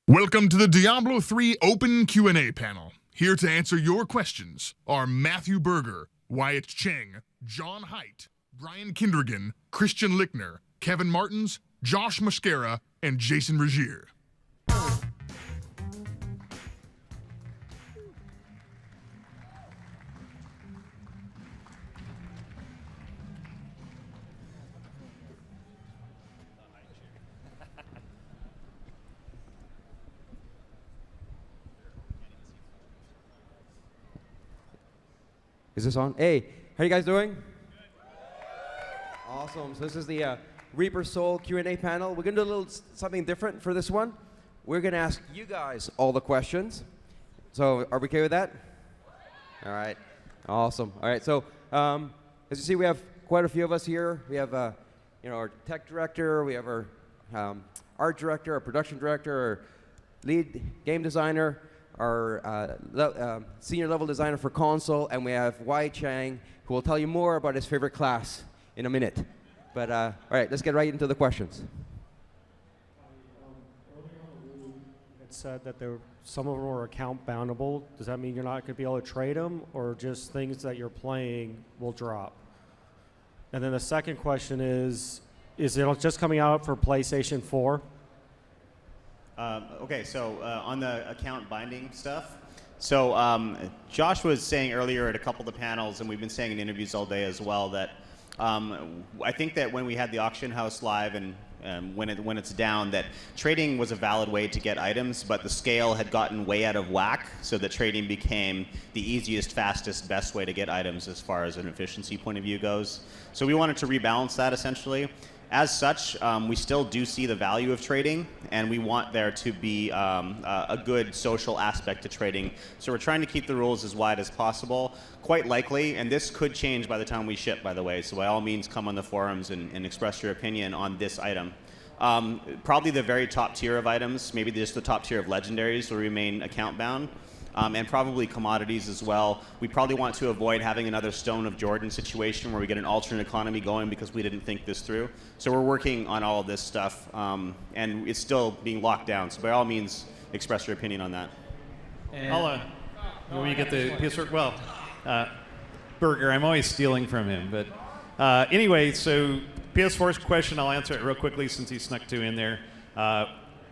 Welcome to the Diablo 3 Open Q&A panel. Here to answer your questions are Matthew Berger, Wyatt Cheng, John Haidt, Brian Kindrigan, Christian Lickner, Kevin Martins, Josh Mascara, and Jason Regier. Is this on? Hey, how you guys doing? Awesome. So this is the Reaper Soul Q&A panel. We're going to do a little something different for this one. We're going to ask you guys all the questions. So are we okay with that? All right. Awesome. All right. So as you see, we have quite a few of us here. We have our tech director. We have our art director, our production director, our lead game designer, our senior level designer for console, and we have Wyatt Cheng, who will tell you more about his favorite class in a minute. But all right, let's get right into the questions. It said that some of them were account boundable. Does that mean you're not going to be able to trade them, or just things that you're playing will drop? And then the second question is it just coming out for PlayStation 4? Okay, so on the account binding stuff, so Josh was saying earlier at a couple of the panels, and we've been saying in interviews all day as well, that I think that when we had the auction house live and when it's down, that trading was a valid way to get items, but the scale had gotten way out of whack, so that trading became the easiest, fastest, best way to get items as far as an efficiency point of view goes. So we wanted to rebalance that essentially. As such, we still do see the value of trading, and we want there to be a good social aspect to trading. So we're trying to keep the rules as wide as possible. Quite likely, and this could change by the time we ship, by the way, so by all means come on the forums and express your opinion on this item. Probably the very top tier of items, maybe just the top tier of legendaries will remain account bound. And probably commodities as well. We probably want to avoid having another Stone of Jordan situation where we get an alternate economy going because we didn't think this through. So we're working on all of this stuff, and it's still being locked down. So by all means, express your opinion on that. When we get the PS4, well, Berger, I'm always stealing from him. But anyway, so PS4's question, I'll answer it real quickly since he snuck two in there.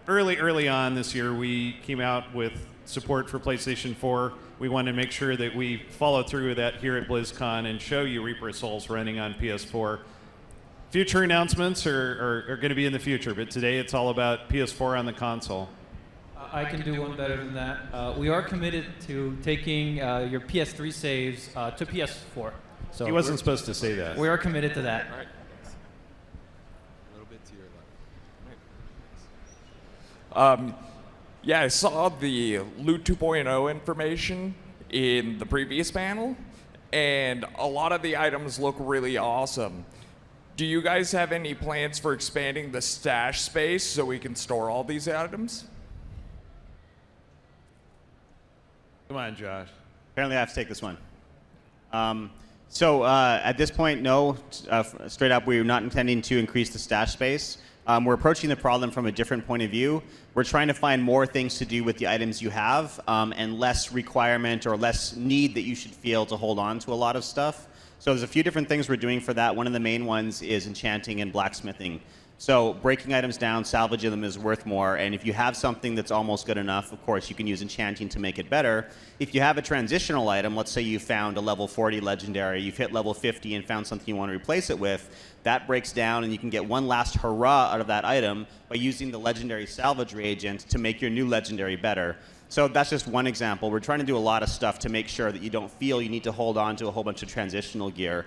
Early on this year, we came out with support for PlayStation 4. We wanted to make sure that we follow through with that here at BlizzCon and show you Reaper Souls running on PS4. Future announcements are going to be in the future, but today it's all about PS4 on the console. I can do one better than that. We are committed to taking your PS3 saves to PS4. So he wasn't supposed to say that. We are committed to that. Right. A little bit to your left. Yeah, I saw the Loot 2.0 information in the previous panel, and a lot of the items look really awesome. Do you guys have any plans for expanding the stash space so we can store all these items? Come on, Josh. Apparently I have to take this one. So at this point, no, straight up, we're not intending to increase the stash space. We're approaching the problem from a different point of view. We're trying to find more things to do with the items you have and less requirement or less need that you should feel to hold on to a lot of stuff. So there's a few different things we're doing for that. One of the main ones is enchanting and blacksmithing. So breaking items down, salvaging them is worth more, and if you have something that's almost good enough, of course, you can use enchanting to make it better. If you have a transitional item, let's say you found a level 40 legendary, you've hit level 50 and found something you want to replace it with, that breaks down and you can get one last hurrah out of that item by using the legendary salvage reagent to make your new legendary better. So that's just one example. We're trying to do a lot of stuff to make sure that you don't feel you need to hold on to a whole bunch of transitional gear.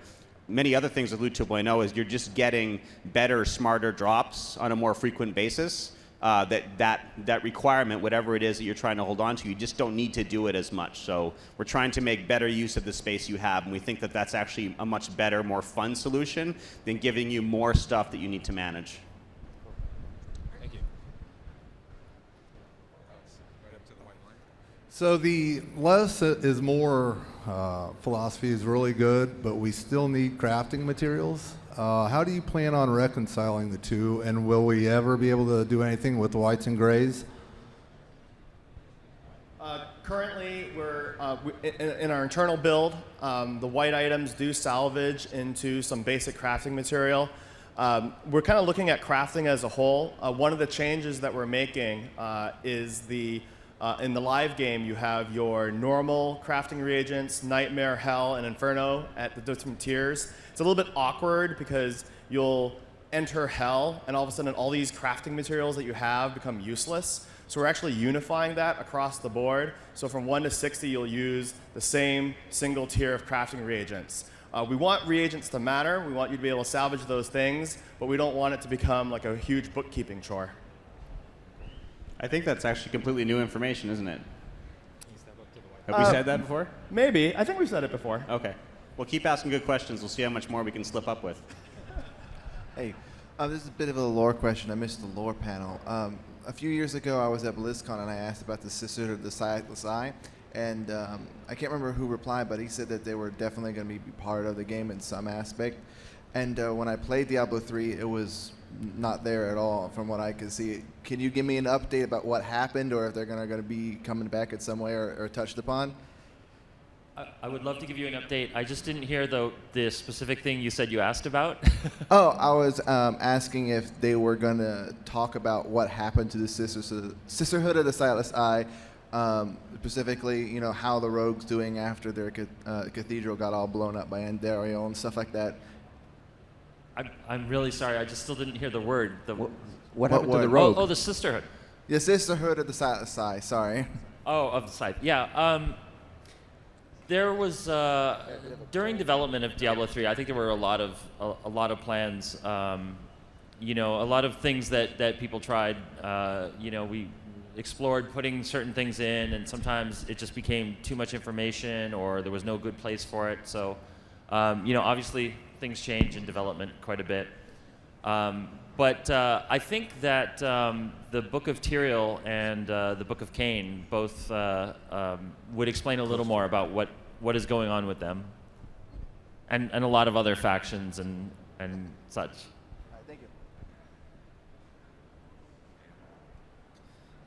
Many other things with Loot 2.0 is you're just getting better, smarter drops on a more frequent basis. That requirement, whatever it is that you're trying to hold on to, you just don't need to do it as much. So we're trying to make better use of the space you have, and we think that that's actually a much better, more fun solution than giving you more stuff that you need to manage. Thank you. Right up to the white line. So the less is more philosophy is really good, but we still need crafting materials. How do you plan on reconciling the two, and will we ever be able to do anything with the whites and grays? currently, we're in our internal build. The white items do salvage into some basic crafting material. We're kind of looking at crafting as a whole. One of the changes that we're making is in the live game, you have your normal crafting reagents, Nightmare, Hell, and Inferno at the different tiers. It's a little bit awkward because you'll enter Hell, and all of a sudden all these crafting materials that you have become useless. So we're actually unifying that across the board. So from 1 to 60, you'll use the same single tier of crafting reagents. We want reagents to matter. We want you to be able to salvage those things, but we don't want it to become like a huge bookkeeping chore. I think that's actually completely new information, isn't it? Have we said that before? Maybe. I think we've said it before. Okay. Well, keep asking good questions. We'll see how much more we can slip up with. Hey, this is a bit of a lore question. I missed the lore panel. A few years ago, I was at BlizzCon and I asked about the Sisterhood of the Sightless Eye, and I can't remember who replied, but he said that they were definitely going to be part of the game in some aspect. And when I played Diablo 3, it was not there at all, from what I could see. Can you give me an update about what happened, or if they're going to be coming back in some way or touched upon? I would love to give you an update. I just didn't hear the specific thing you said you asked about. Oh, I was asking if they were going to talk about what happened to the Sisterhood of the Sightless Eye, specifically, you know, how the rogues doing after their cathedral got all blown up by Andariel and stuff like that. I'm really sorry. I just still didn't hear the word. What happened to the rogue? Oh, the Sisterhood. The Sisterhood of the Sightless Eye. Sorry. Oh, of the side. Yeah. There was during development of Diablo 3. I think there were a lot of plans. You know, a lot of things that people tried. You know, we explored putting certain things in, and sometimes it just became too much information, or there was no good place for it. So, you know, obviously things change in development quite a bit. But I think that the Book of Tyrael and the Book of Cain both would explain a little more about what is going on with them, and a lot of other factions and such. Thank you.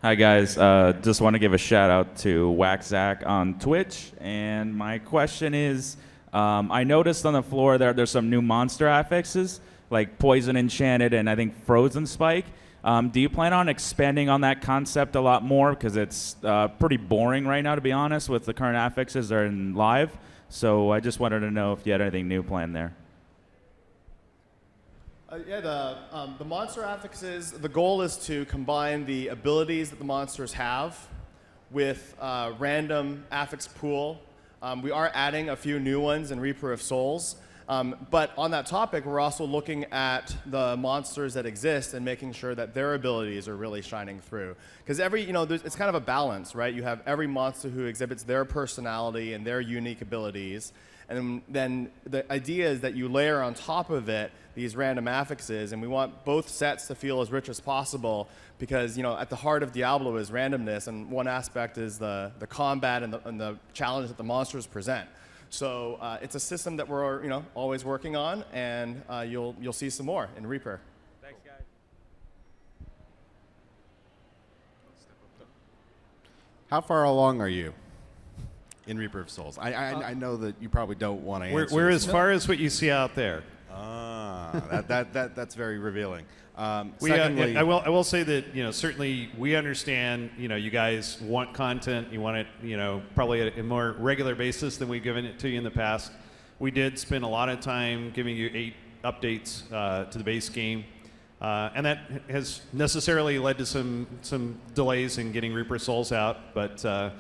Hi guys, just want to give a shout out to WhackZack on Twitch, and my question is, I noticed on the floor there's some new monster affixes, like Poison Enchanted and I think Frozen Spike. Do you plan on expanding on that concept a lot more? Because it's pretty boring right now, to be honest, with the current affixes that are in live. So I just wanted to know if you had anything new planned there. Yeah, the monster affixes, the goal is to combine the abilities that the monsters have with random affix pool. We are adding a few new ones in Reaper of Souls. But on that topic, we're also looking at the monsters that exist and making sure that their abilities are really shining through. Because it's kind of a balance, right? You have every monster who exhibits their personality and their unique abilities. And then the idea is that you layer on top of it these random affixes, and we want both sets to feel as rich as possible because, you know, at the heart of Diablo is randomness, and one aspect is the combat and the challenge that the monsters present. So it's a system that we're, you know, always working on, and you'll see some more in Reaper. Thanks, guys. How far along are you in Reaper of Souls? I know that you probably don't want to answer. We're as far as what you see out there. That's very revealing. Secondly, I will say that, you know, certainly we understand, you know, you guys want content. You want it, you know, probably at a more regular basis than we've given it to you in the past. We did spend a lot of time giving you 8 updates to the base game, and that has necessarily led to some delays in getting Reaper Souls out. But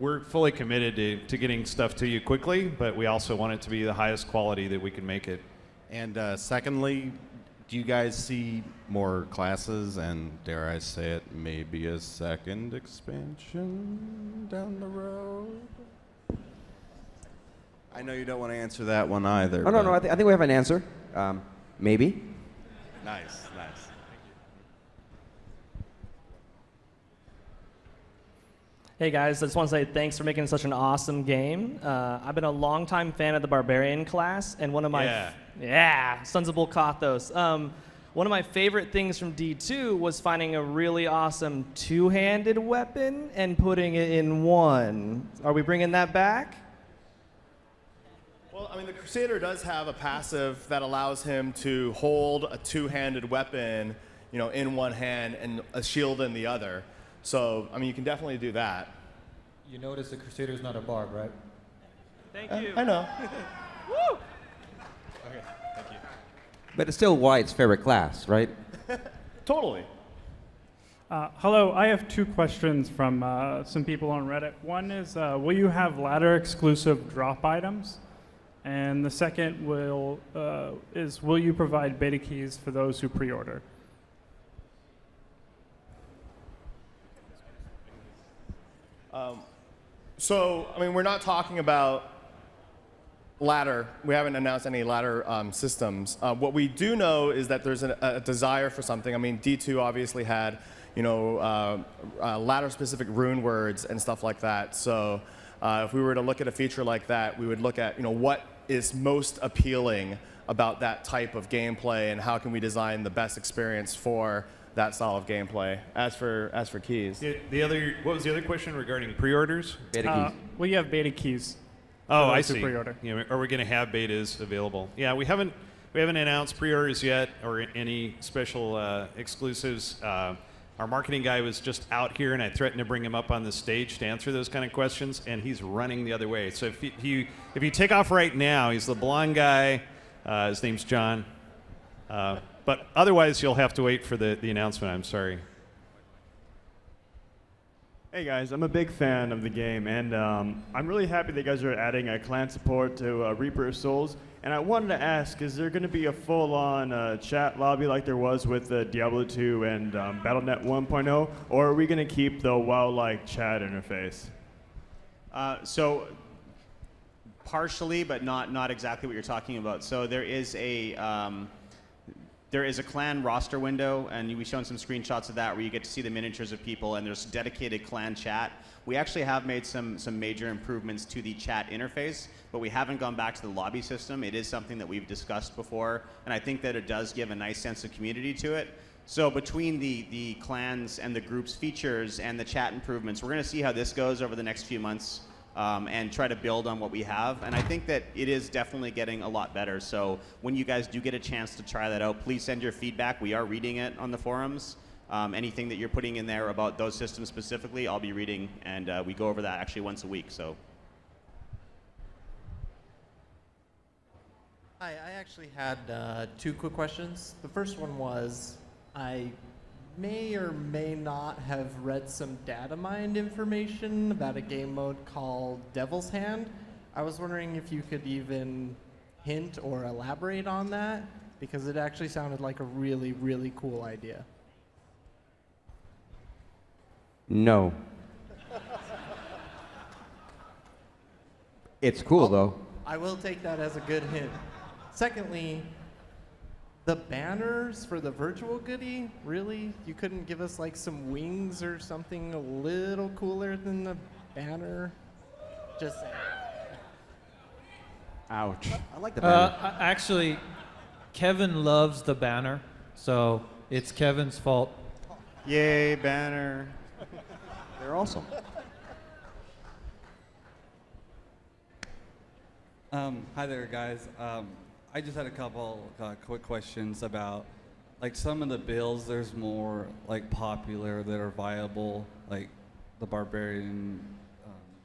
we're fully committed to getting stuff to you quickly. But we also want it to be the highest quality that we can make it. And secondly, do you guys see more classes and, dare I say it, maybe a second expansion down the road? I know you don't want to answer that one either. Oh, no, I think we have an answer. Maybe. Nice. Hey guys, I just want to say thanks for making such an awesome game. I've been a longtime fan of the Barbarian class, and one of my Sons of Volkathos. one of my favorite things from D2 was finding a really awesome two-handed weapon and putting it in one. Are we bringing that back? Well, I mean, the Crusader does have a passive that allows him to hold a two-handed weapon, in one hand and a shield in the other. So, I mean, you can definitely do that. You notice the Crusader's not a barb, right? Thank you. I know. Woo! Okay, thank you. But it's still Wyatt's favorite class, right? Totally. Hello, I have two questions from some people on Reddit. One is, will you have ladder exclusive drop items? And the second will you provide beta keys for those who pre-order? So, I mean, we're not talking about ladder. We haven't announced any ladder systems. What we do know is that there's a desire for something. I mean, D2 obviously had, ladder-specific rune words and stuff like that. So, if we were to look at a feature like that, we would look at, what is most appealing about that type of gameplay, and how can we design the best experience for that style of gameplay. As for keys. What was the other question regarding pre-orders? Beta keys. Will you have beta keys? Oh, for I those who see. pre-order? Are we going to have betas available? Yeah, we haven't announced pre-orders yet or any special exclusives. Our marketing guy was just out here, and I threatened to bring him up on the stage to answer those kind of questions, and he's running the other way. So if you take off right now, he's the blonde guy. His name's John. But otherwise, you'll have to wait for the announcement. I'm sorry. Hey guys, I'm a big fan of the game, and I'm really happy that you guys are adding clan support to Reaper of Souls. And I wanted to ask, is there going to be a full-on chat lobby like there was with Diablo 2 and Battle.net 1.0, or are we going to keep the WoW-like chat interface? So partially, but not exactly what you're talking about. So there is a clan roster window, and we've shown some screenshots of that where you get to see the miniatures of people, and there's dedicated clan chat. We actually have made some major improvements to the chat interface, but we haven't gone back to the lobby system. It is something that we've discussed before, and I think that it does give a nice sense of community to it. So between the clans and the groups features and the chat improvements, we're going to see how this goes over the next few months. And try to build on what we have. And I think that it is definitely getting a lot better. So when you guys do get a chance to try that out, please send your feedback. We are reading it on the forums. Anything that you're putting in there about those systems specifically, I'll be reading. And we go over that actually once a week. So. Hi, I actually had two quick questions. The first one was, I may or may not have read some data mined information about a game mode called Devil's Hand. I was wondering if you could even hint or elaborate on that, because it actually sounded like a really, really cool idea. No. It's cool, though. I will take that as a good hint. Secondly, the banners for the virtual goodie, really? You couldn't give us like some wings or something a little cooler than the banner? Just saying. Ouch. I like the banner. Actually, Kevin loves the banner, so it's Kevin's fault. Yay, banner. They're awesome. Hi there, guys. I just had a couple quick questions about, like, some of the builds. There's more like popular that are viable, like the Barbarian,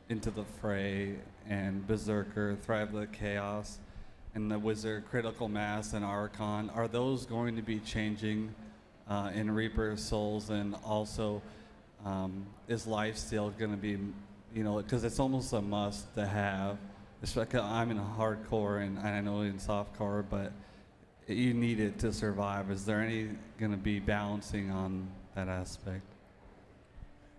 Into the Fray, and Berserker, Thrive the Chaos, and the Wizard, Critical Mass, and Archon. Are those going to be changing in Reaper of Souls? And also, is Lifesteal going to be, because it's almost a must to have. Especially, I'm in hardcore and I know in softcore, but you need it to survive. Is there any going to be balancing on that aspect?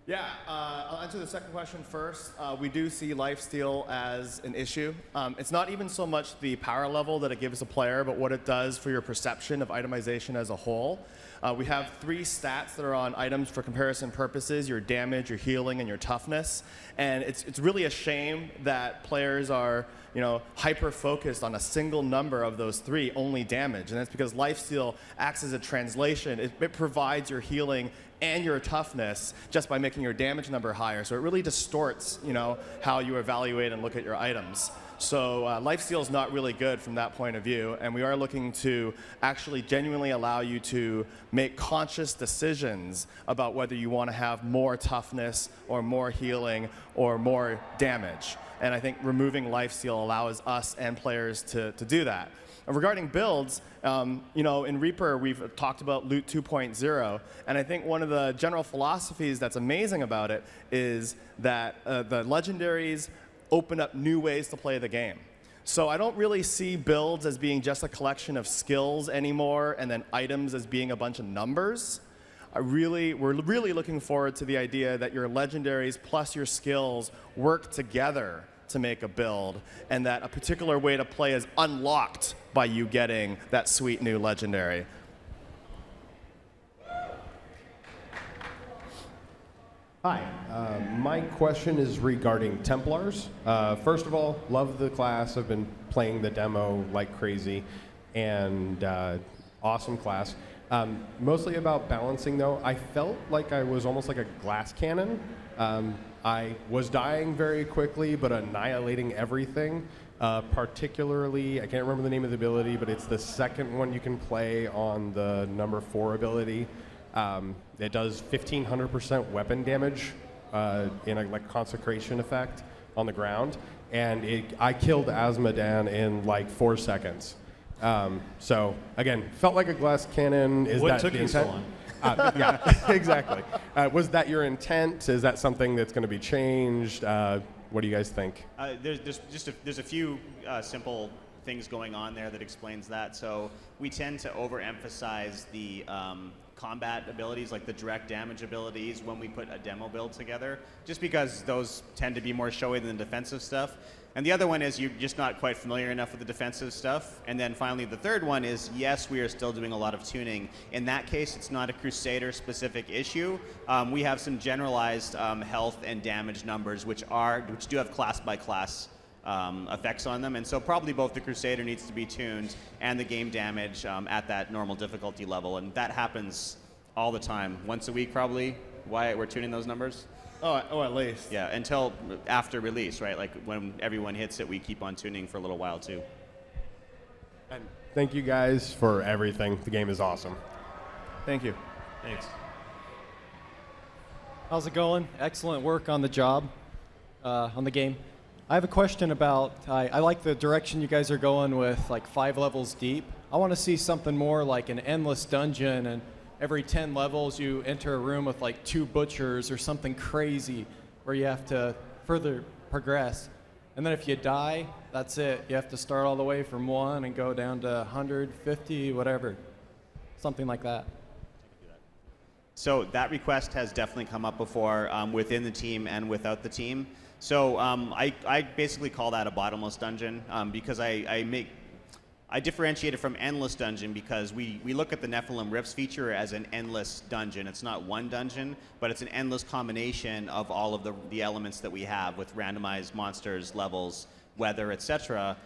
Yeah, I'll answer the second question first. We do see lifesteal as an issue. It's not even so much the power level that it gives a player, but what it does for your perception of itemization as a whole. We have 3 stats that are on items for comparison purposes: your damage, your healing, and your toughness. And it's really a shame that players are hyper-focused on a single number of those 3, only damage. And that's because Lifesteal acts as a translation. It provides your healing and your toughness just by making your damage number higher. So it really distorts, how you evaluate and look at your items. So Lifesteal is not really good from that point of view, and we are looking to actually genuinely allow you to make conscious decisions about whether you want to have more toughness or more healing or more damage. And I think removing Lifesteal allows us and players to do that. And regarding builds, in Reaper, we've talked about Loot 2.0, and I think one of the general philosophies that's amazing about it is that the legendaries open up new ways to play the game. So I don't really see builds as being just a collection of skills anymore, and then items as being a bunch of numbers. We're really looking forward to the idea that your legendaries plus your skills work together to make a build, and that a particular way to play is unlocked by you getting that sweet new legendary. Hi, my question is regarding Templars. First of all, love the class. I've been playing the demo like crazy, and awesome class. Mostly about balancing though. I felt like I was almost like a glass cannon. I was dying very quickly, but annihilating everything. Particularly, I can't remember the name of the ability, but it's the second one you can play on the number 4 ability. It does 1,500% weapon damage in a consecration effect on the ground, and I killed Azmodan in like 4 seconds. So again, felt like a glass cannon. Is What that took the you so intent? long? Yeah, exactly. Was that your intent? Is that something that's going to be changed? What do you guys think? There's a few simple things going on there that explains that. So we tend to overemphasize the combat abilities, like the direct damage abilities, when we put a demo build together, just because those tend to be more showy than the defensive stuff. And the other one is you're just not quite familiar enough with the defensive stuff. And then finally, the third one is, yes, we are still doing a lot of tuning. In that case, it's not a Crusader-specific issue. We have some generalized health and damage numbers, which do have class-by-class effects on them. And so probably both the Crusader needs to be tuned and the game damage at that normal difficulty level. And that happens all the time. Once a week, probably, Wyatt, we're tuning those numbers. Oh, at least. Yeah, until after release, right? Like when everyone hits it, we keep on tuning for a little while too. And thank you guys for everything. The game is awesome. Thank you. Thanks. How's it going? Excellent work on the job, on the game. I have a question about, I like the direction you guys are going with like 5 levels deep. I want to see something more like an endless dungeon, and every 10 levels you enter a room with like 2 butchers or something crazy where you have to further progress. And then if you die, that's it. You have to start all the way from 1 and go down to 150, whatever. Something like that. So that request has definitely come up before within the team and without the team. So I basically call that a bottomless dungeon because I differentiate it from endless dungeon because we look at the Nephilim Rifts feature as an endless dungeon. It's not one dungeon, but it's an endless combination of all of the elements that we have with randomized monsters, levels, weather, etc.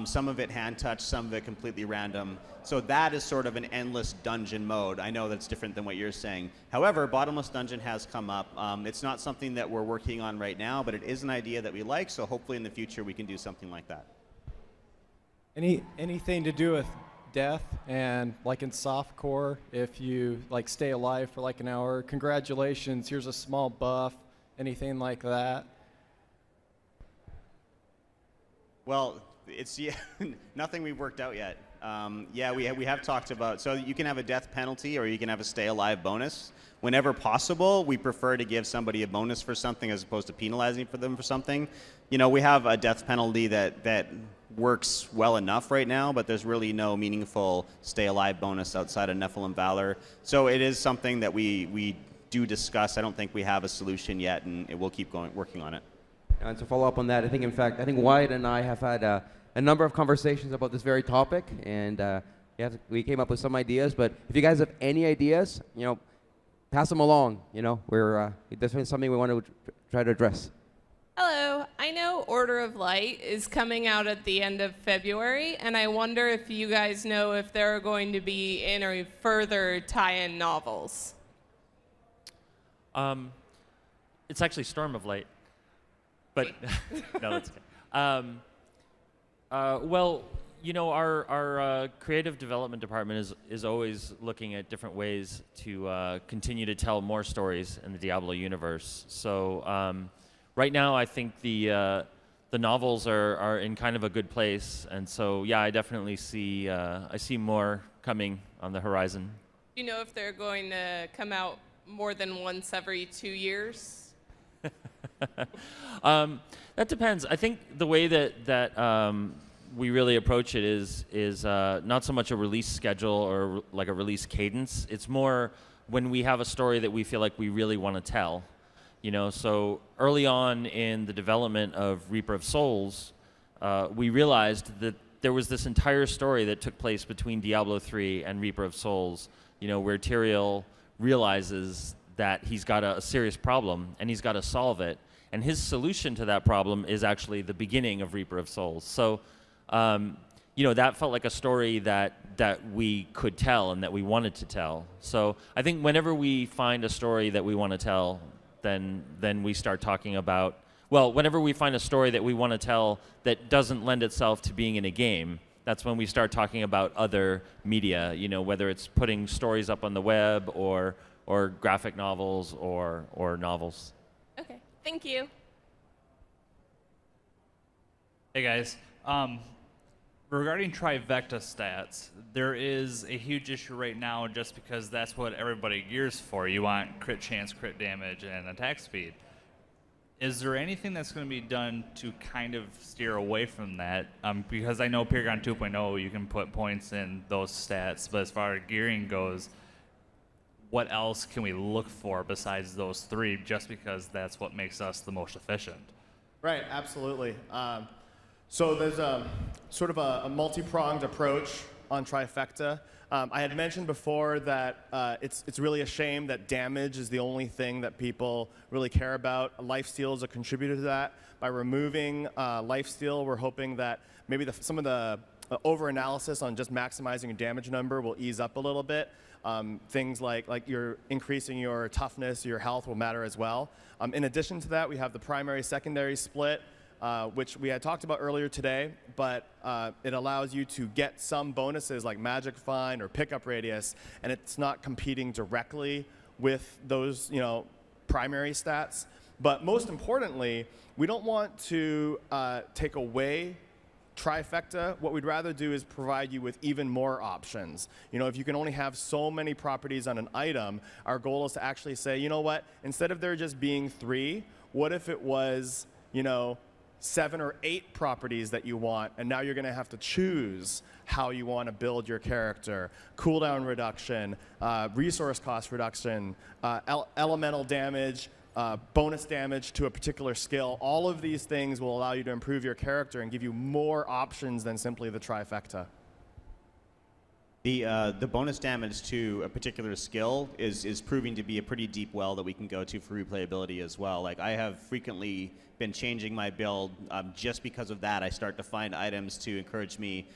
Some of it hand touch, some of it completely random. So that is sort of an endless dungeon mode. I know that's different than what you're saying. However, bottomless dungeon has come up. It's not something that we're working on right now, but it is an idea that we like, so hopefully in the future we can do something like that. Anything to do with death, and like in softcore, if you like stay alive for like an hour, congratulations, here's a small buff, anything like that? Well, it's nothing we've worked out yet. Yeah, we have talked about, so you can have a death penalty or you can have a stay alive bonus. Whenever possible, we prefer to give somebody a bonus for something as opposed to penalizing for them for something. You know, we have a death penalty that works well enough right now, but there's really no meaningful stay alive bonus outside of Nephilim Valor. So it is something that we do discuss. I don't think we have a solution yet, and we'll keep working on it. And to follow up on that, I think Wyatt and I have had a number of conversations about this very topic, and We came up with some ideas, but if you guys have any ideas, pass them along. We're definitely something we want to try to address. Hello, I know Order of Light is coming out at the end of February, and I wonder if you guys know if there are going to be any further tie-in novels. It's actually Storm of Light, but no, that's okay. Well, our creative development department is always looking at different ways to continue to tell more stories in the Diablo universe. So right now, I think the novels are in kind of a good place, and so yeah, I definitely see more coming on the horizon. Do you know if they're going to come out more than once every 2 years? That depends. I think the way that we really approach it is not so much a release schedule or like a release cadence. It's more when we have a story that we feel like we really want to tell. So early on in the development of Reaper of Souls, we realized that there was this entire story that took place between Diablo 3 and Reaper of Souls, where Tyrael realizes that he's got a serious problem and he's got to solve it. And his solution to that problem is actually the beginning of Reaper of Souls. So, that felt like a story that we could tell and that we wanted to tell. So I think whenever we find a story that we want to tell, then we start talking about, well, whenever we find a story that we want to tell that doesn't lend itself to being in a game, that's when we start talking about other media, whether it's putting stories up on the web or graphic novels or novels. Okay, thank you. Hey guys, regarding trifecta stats, there is a huge issue right now just because that's what everybody gears for. You want crit chance, crit damage, and attack speed. Is there anything that's going to be done to kind of steer away from that? Because I know Paragon 2.0, you can put points in those stats, but as far as gearing goes, what else can we look for besides those three, just because that's what makes us the most efficient? Right, absolutely. So there's a sort of a multi-pronged approach on trifecta. I had mentioned before that it's really a shame that damage is the only thing that people really care about. Lifesteal is a contributor to that. By removing lifesteal, we're hoping that maybe some of the over-analysis on just maximizing your damage number will ease up a little bit. Things like you're increasing your toughness, your health will matter as well. In addition to that, we have the primary-secondary split, which we had talked about earlier today, but it allows you to get some bonuses like Magic Find or Pickup Radius, and it's not competing directly with those primary stats. But most importantly, we don't want to take away trifecta. What we'd rather do is provide you with even more options. If you can only have so many properties on an item, our goal is to actually say, you know what, instead of there just being 3, what if it was, 7 or 8 properties that you want, and now you're going to have to choose how you want to build your character. Cooldown reduction, resource cost reduction, elemental damage, bonus damage to a particular skill. All of these things will allow you to improve your character and give you more options than simply the trifecta. The bonus damage to a particular skill is proving to be a pretty deep well that we can go to for replayability as well. Like, I have frequently been changing my build just because of that. I start to find items to encourage me,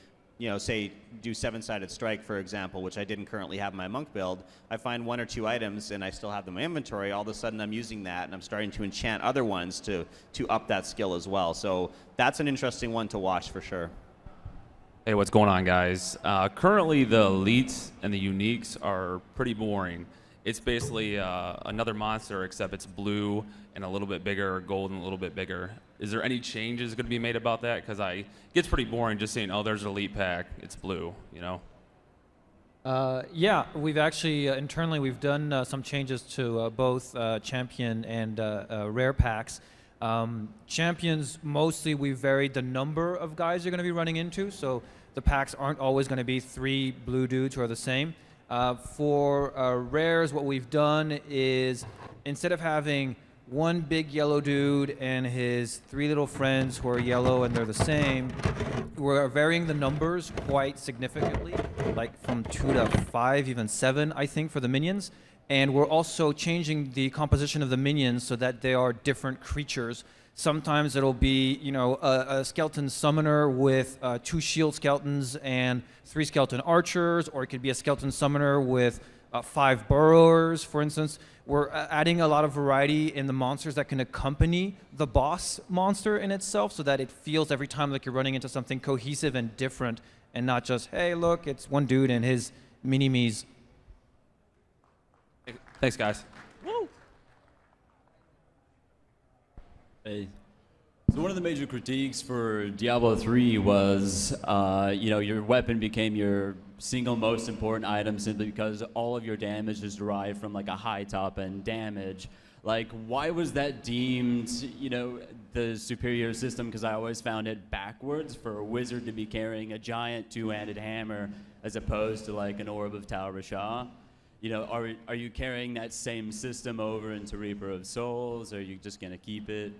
say do 7-sided strike, for example, which I didn't currently have in my monk build. I find 1 or 2 items and I still have them in my inventory. All of a sudden I'm using that and I'm starting to enchant other ones to up that skill as well. So that's an interesting one to watch for sure. Hey, what's going on, guys? Currently, the elites and the uniques are pretty boring. It's basically another monster, except it's blue and a little bit bigger, gold and a little bit bigger. Is there any changes going to be made about that? Because it gets pretty boring just saying, oh, there's an elite pack, it's blue, Yeah, we've actually, internally, we've done some changes to both champion and rare packs. Champions, mostly we varied the number of guys you're going to be running into, so the packs aren't always going to be 3 blue dudes who are the same. For rares, what we've done is instead of having 1 big yellow dude and his 3 little friends who are yellow and they're the same, we're varying the numbers quite significantly, like from 2 to 5, even 7, I think, for the minions. And we're also changing the composition of the minions so that they are different creatures. Sometimes it'll be, you know, a skeleton summoner with 2 shield skeletons and 3 skeleton archers, or it could be a skeleton summoner with 5 burrowers, for instance. We're adding a lot of variety in the monsters that can accompany the boss monster in itself, so that it feels every time like you're running into something cohesive and different, and not just, hey, look, it's one dude and his mini-me's. Thanks, guys. Woo! Hey. So one of the major critiques for Diablo 3 was, you know, your weapon became your single most important item simply because all of your damage is derived from like a high top end damage. Like, why was that deemed, you know, the superior system? Because I always found it backwards for a wizard to be carrying a giant 2-handed hammer as opposed to like an orb of Tal Rasha. You know, are you carrying that same system over into Reaper of Souls, or are you just gonna keep it?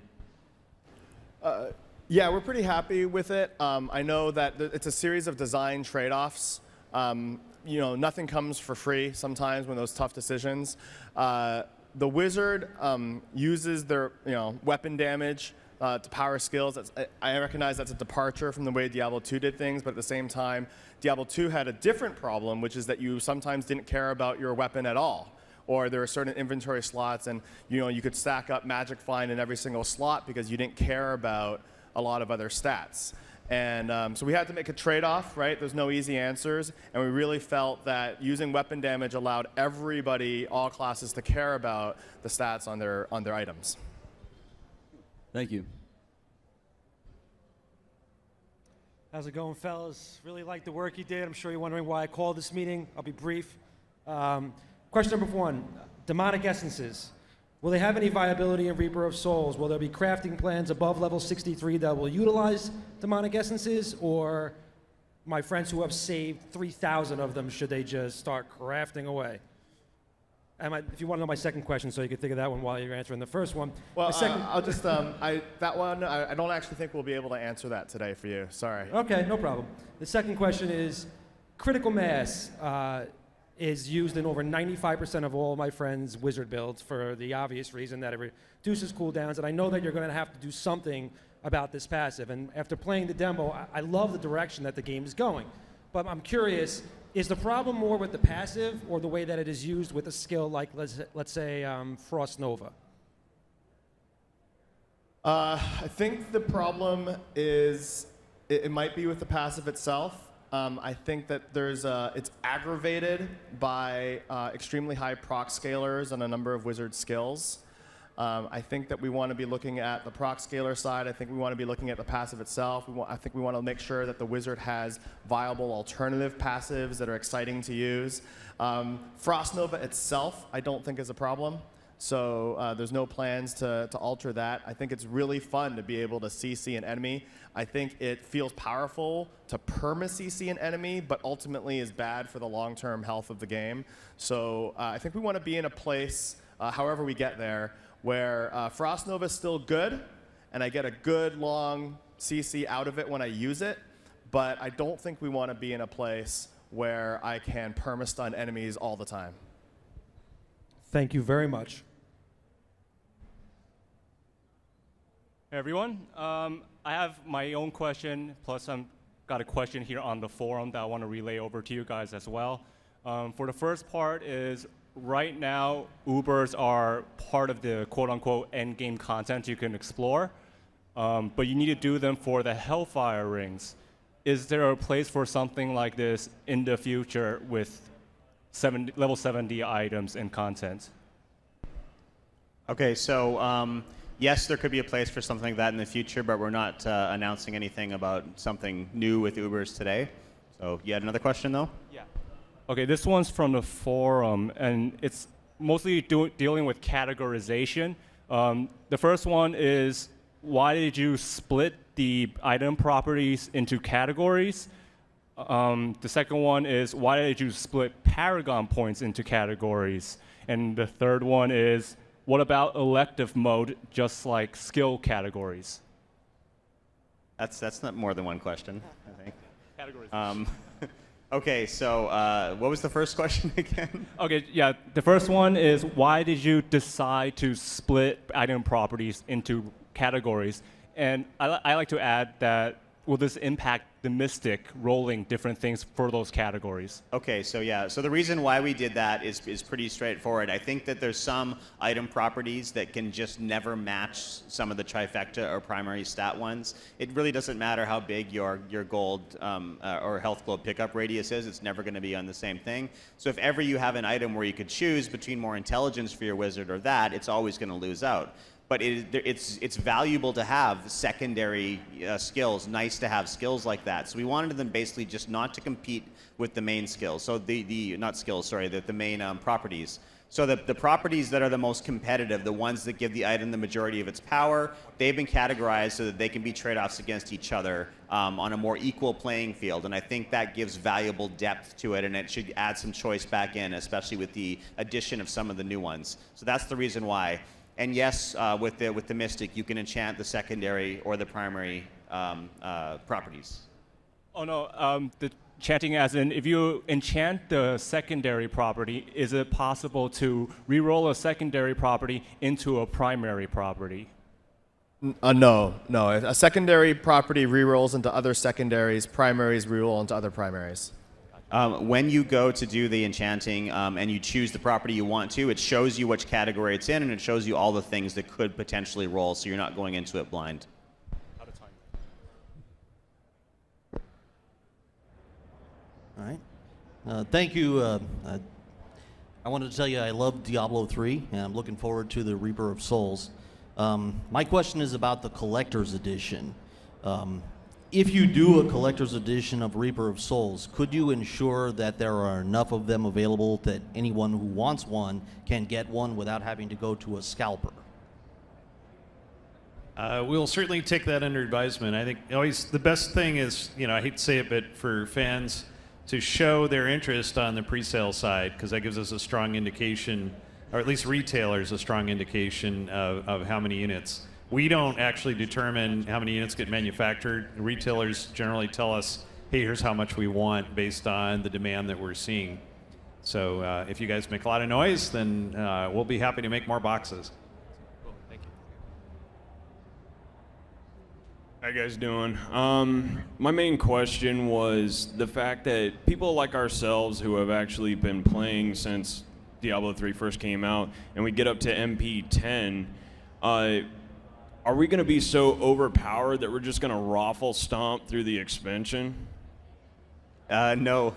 Yeah, we're pretty happy with it. I know that it's a series of design trade-offs. You know, nothing comes for free sometimes when those tough decisions. The wizard uses their, you know, weapon damage to power skills. I recognize that's a departure from the way Diablo 2 did things, but at the same time, Diablo 2 had a different problem, which is that you sometimes didn't care about your weapon at all. Or there were certain inventory slots, and you know, you could stack up Magic Find in every single slot because you didn't care about a lot of other stats. And so we had to make a trade-off, right? There's no easy answers, and we really felt that using weapon damage allowed everybody, all classes, to care about the stats on their items. Thank you. How's it going, fellas? Really like the work you did. I'm sure you're wondering why I called this meeting. I'll be brief. Question number 1, demonic essences. Will they have any viability in Reaper of Souls? Will there be crafting plans above level 63 that will utilize demonic essences? Or my friends who have saved 3,000 of them, should they just start crafting away? And if you want to know my second question, so you can think of that one while you're answering the first one. Well, second, I'll just, that one, I don't actually think we'll be able to answer that today for you. Sorry. Okay, no problem. The second question is, critical mass is used in over 95% of all my friends' wizard builds for the obvious reason that it reduces cooldowns, and I know that you're going to have to do something about this passive. And after playing the demo, I love the direction that the game is going. But I'm curious, is the problem more with the passive or the way that it is used with a skill like, let's say, Frost Nova? I think the problem is it might be with the passive itself. I think that it's aggravated by extremely high proc scalars on a number of wizard skills. I think that we want to be looking at the proc scalar side. I think we want to be looking at the passive itself. I think we want to make sure that the wizard has viable alternative passives that are exciting to use. Frost Nova itself, I don't think is a problem. So there's no plans to alter that. I think it's really fun to be able to CC an enemy. I think it feels powerful to perma-CC an enemy, but ultimately is bad for the long-term health of the game. So I think we want to be in a place, however we get there, where Frost Nova is still good, and I get a good long CC out of it when I use it, but I don't think we want to be in a place where I can perma-stun enemies all the time. Thank you very much. Hey everyone, I have my own question, plus I've got a question here on the forum that I want to relay over to you guys as well. For the first part is, right now, Ubers are part of the quote-unquote end-game content you can explore, but you need to do them for the Hellfire rings. Is there a place for something like this in the future with level 70 items and content? Okay, so yes, there could be a place for something like that in the future, but we're not announcing anything about something new with Ubers today. So you had another question, though? Yeah. Okay, this one's from the forum, and it's mostly dealing with categorization. The first one is, why did you split the item properties into categories? The second one is, why did you split Paragon points into categories? And the third one is, what about elective mode, just like skill categories? That's not more than one question, I think. Categories. Okay, so what was the first question again? Okay, yeah, the first one is why did you decide to split item properties into categories? And I like to add that will this impact the Mystic rolling different things for those categories? Okay, so yeah, so the reason why we did that is pretty straightforward. I think that there's some item properties that can just never match some of the trifecta or primary stat ones. It really doesn't matter how big your gold or health globe pickup radius is, it's never going to be on the same thing. So if ever you have an item where you could choose between more intelligence for your wizard or that, it's always going to lose out. But it's valuable to have secondary skills, nice to have skills like that. So we wanted them basically just not to compete with the main skills. So the main properties. So the properties that are the most competitive, the ones that give the item the majority of its power, they've been categorized so that they can be trade-offs against each other on a more equal playing field. And I think that gives valuable depth to it, and it should add some choice back in, especially with the addition of some of the new ones. So that's the reason why. And yes, with the Mystic, you can enchant the secondary or the primary properties. Oh no, the enchanting as in if you enchant the secondary property, is it possible to re-roll a secondary property into a primary property? No. A secondary property re-rolls into other secondaries, primaries re-roll into other primaries. When you go to do the enchanting and you choose the property you want to, it shows you which category it's in, and it shows you all the things that could potentially roll, so you're not going into it blind. Out of time. All right. Thank you. I wanted to tell you I love Diablo 3, and I'm looking forward to the Reaper of Souls. My question is about the Collector's Edition. If you do a collector's edition of Reaper of Souls, could you ensure that there are enough of them available that anyone who wants one can get one without having to go to a scalper? We'll certainly take that under advisement. I think always the best thing is, I hate to say it, but for fans to show their interest on the pre-sale side, because that gives us a strong indication, or at least retailers a strong indication of how many units. We don't actually determine how many units get manufactured. Retailers generally tell us, hey, here's how much we want based on the demand that we're seeing. So if you guys make a lot of noise, then we'll be happy to make more boxes. Cool. Thank you. How you guys doing? My main question was the fact that people like ourselves who have actually been playing since Diablo 3 first came out, and we get up to MP10, are we going to be so overpowered that we're just going to raffle stomp through the expansion? No.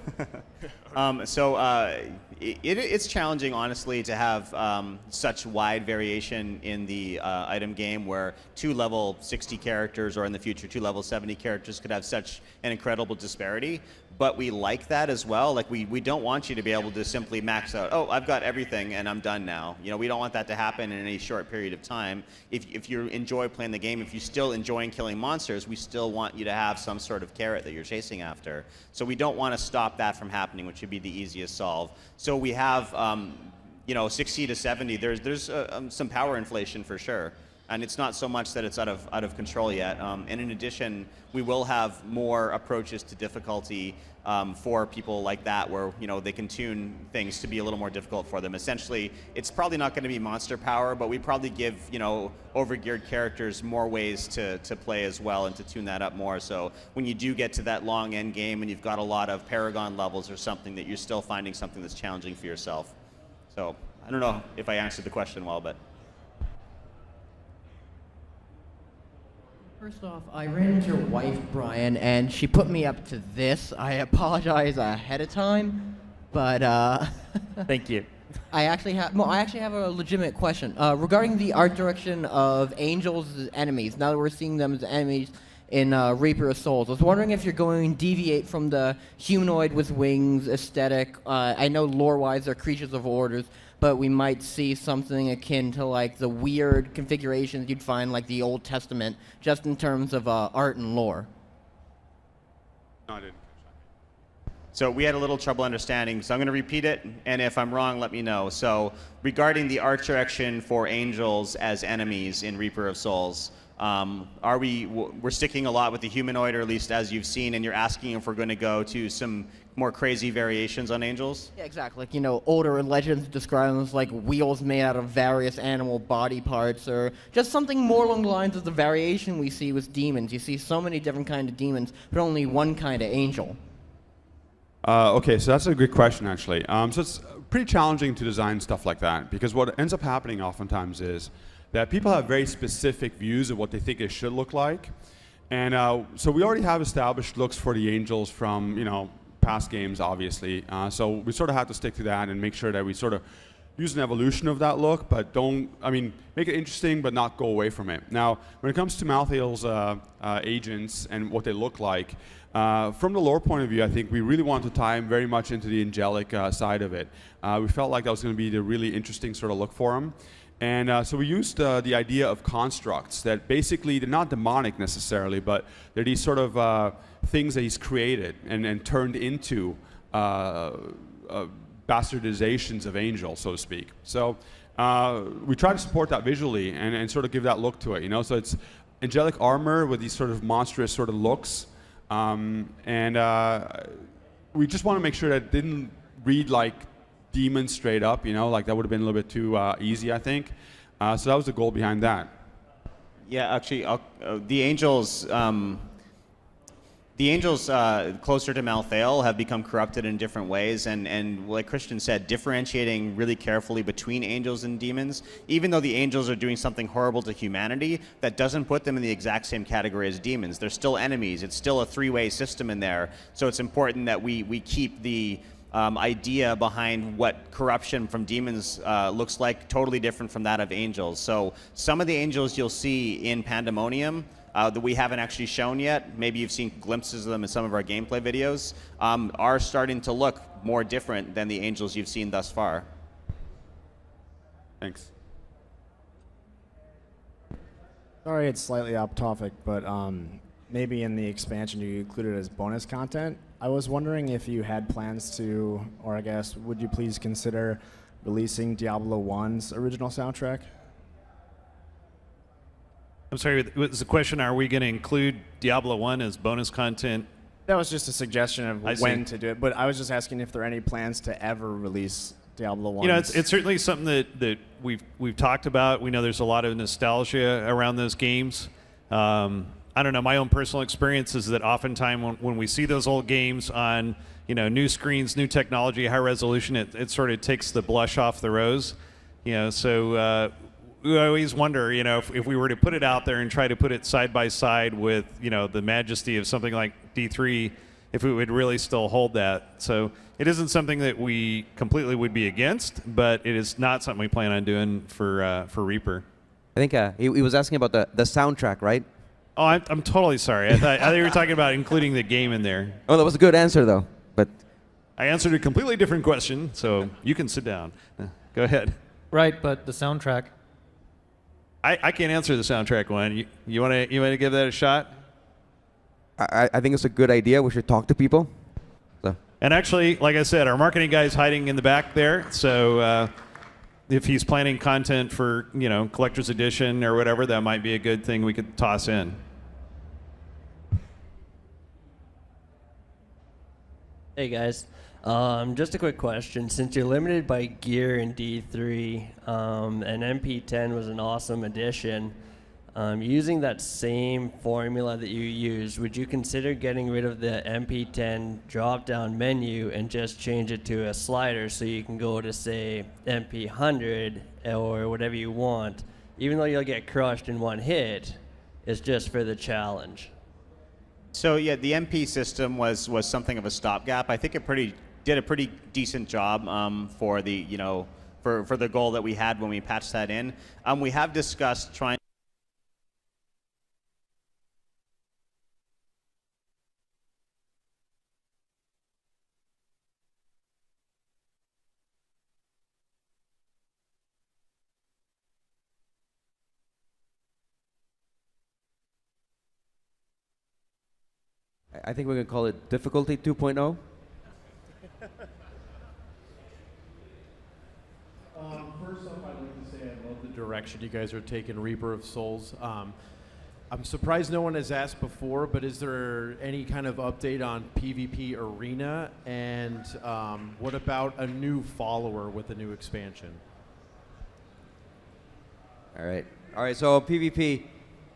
It's challenging, honestly, to have such wide variation in the item game where 2 level 60 characters, or in the future 2 level 70 characters, could have such an incredible disparity. But we like that as well. Like we don't want you to be able to simply max out, oh, I've got everything and I'm done now. We don't want that to happen in any short period of time. If you enjoy playing the game, if you're still enjoying killing monsters, we still want you to have some sort of carrot that you're chasing after. So we don't want to stop that from happening, which would be the easiest solve. So we have 60 to 70. There's some power inflation for sure. And it's not so much that it's out of control yet. And in addition, we will have more approaches to difficulty for people like that, where they can tune things to be a little more difficult for them. Essentially, it's probably not going to be monster power, but we probably give overgeared characters more ways to play as well, and to tune that up more. So when you do get to that long end game and you've got a lot of Paragon levels or something, that you're still finding something that's challenging for yourself. So I don't know if I answered the question well, but. First off, I ran into your wife, Brian, and she put me up to this. I apologize ahead of time, but Thank you. I actually have a legitimate question regarding the art direction of angels as enemies. Now that we're seeing them as enemies in Reaper of Souls, I was wondering if you're going to deviate from the humanoid with wings aesthetic. I know lore-wise they're creatures of orders, but we might see something akin to like the weird configurations you'd find like the Old Testament, just in terms of art and lore. No, I didn't. So we had a little trouble understanding, so I'm going to repeat it, and if I'm wrong, let me know. So regarding the art direction for angels as enemies in Reaper of Souls, We're sticking a lot with the humanoid, or at least as you've seen, and you're asking if we're going to go to some more crazy variations on angels? Yeah, exactly. Like, you know, older legends describe them as like wheels made out of various animal body parts, or just something more along the lines of the variation we see with demons. You see so many different kinds of demons, but only one kind of angel. Okay, so that's a good question, actually. So it's pretty challenging to design stuff like that, because what ends up happening oftentimes is that people have very specific views of what they think it should look like. And so we already have established looks for the angels from, you know, past games, obviously. So we sort of have to stick to that and make sure that we sort of use an evolution of that look, but make it interesting, but not go away from it. Now, when it comes to Malthael's agents and what they look like, from the lore point of view, I think we really want to tie them very much into the angelic side of it. We felt like that was going to be the really interesting sort of look for them. And so we used the idea of constructs that basically, they're not demonic necessarily, but they're these sort of things that he's created and turned into bastardizations of angels, so to speak. So we try to support that visually and sort of give that look to it, you know? So it's angelic armor with these sort of monstrous sort of looks. And we just want to make sure that it didn't read like demons straight up, you know, like that would have been a little bit too easy, I think. So that was the goal behind that. Yeah, actually, the angels closer to Malthael have become corrupted in different ways, and like Christian said, differentiating really carefully between angels and demons. Even though the angels are doing something horrible to humanity, that doesn't put them in the exact same category as demons. They're still enemies. It's still a three-way system in there. So it's important that we keep the idea behind what corruption from demons looks like totally different from that of angels. So some of the angels you'll see in Pandemonium that we haven't actually shown yet, maybe you've seen glimpses of them in some of our gameplay videos, are starting to look more different than the angels you've seen thus far. Thanks. Sorry, it's slightly off topic, but maybe in the expansion you included as bonus content. I was wondering if you had plans to, or I guess, would you please consider releasing Diablo 1's original soundtrack? I'm sorry, was the question, are we going to include Diablo 1 as bonus content? That was just a suggestion of when to do it, but I was just asking if there are any plans to ever release Diablo 1. You know, it's certainly something that we've talked about. We know there's a lot of nostalgia around those games. I don't know, my own personal experience is that oftentimes when we see those old games on, you know, new screens, new technology, high resolution, it sort of takes the blush off the rose. You know, so we always wonder, you know, if we were to put it out there and try to put it side by side with, you know, the majesty of something like D3, if it would really still hold that. So it isn't something that we completely would be against, but it is not something we plan on doing for Reaper. I think he was asking about the soundtrack, right? Oh, I'm totally sorry. I thought you were talking about including the game in there. Oh, that was a good answer, though. But I answered a completely different question, so you can sit down. Go ahead. Right, but the soundtrack. I can't answer the soundtrack one. You want to give that a shot? I think it's a good idea. We should talk to people. So. And actually, like I said, our marketing guy is hiding in the back there. So if he's planning content for, you know, collector's edition or whatever, that might be a good thing we could toss in. Hey guys, just a quick question. Since you're limited by gear in D3, and MP10 was an awesome addition, using that same formula that you used, would you consider getting rid of the MP10 drop-down menu and just change it to a slider so you can go to, say, MP100 or whatever you want? Even though you'll get crushed in one hit, it's just for the challenge. So yeah, the MP system was something of a stopgap. I think it did a pretty decent job for the, you know, for the goal that we had when we patched that in. We have discussed trying. I think we're going to call it difficulty 2.0. First off, I'd like to say I love the direction you guys are taking Reaper of Souls. I'm surprised no one has asked before, but is there any kind of update on PvP Arena? And what about a new follower with a new expansion? All right. All right, so PvP,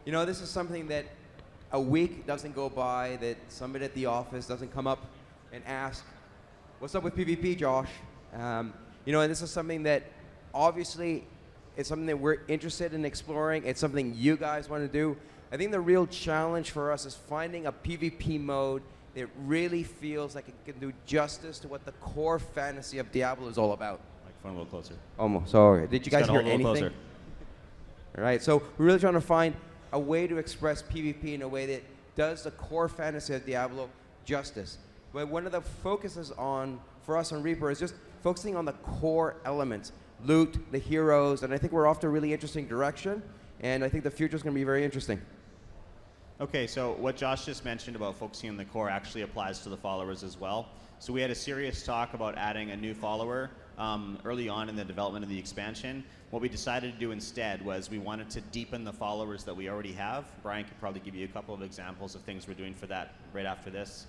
you know, this is something that a week doesn't go by that somebody at the office doesn't come up and ask, what's up with PvP, Josh? You know, and this is something that obviously it's something that we're interested in exploring. It's something you guys want to do. I think the real challenge for us is finding a PvP mode that really feels like it can do justice to what the core fantasy of Diablo is all about. Microphone a little closer. Almost. Sorry. Did you guys Just hear gotta hold it a little anything? closer. All right. So we're really trying to find a way to express PvP in a way that does the core fantasy of Diablo justice. But one of the focuses for us on Reaper is just focusing on the core elements, loot, the heroes, and I think we're off to a really interesting direction. And I think the future is going to be very interesting. Okay, so what Josh just mentioned about focusing on the core actually applies to the followers as well. So we had a serious talk about adding a new follower early on in the development of the expansion. What we decided to do instead was we wanted to deepen the followers that we already have. Brian could probably give you a couple of examples of things we're doing for that right after this.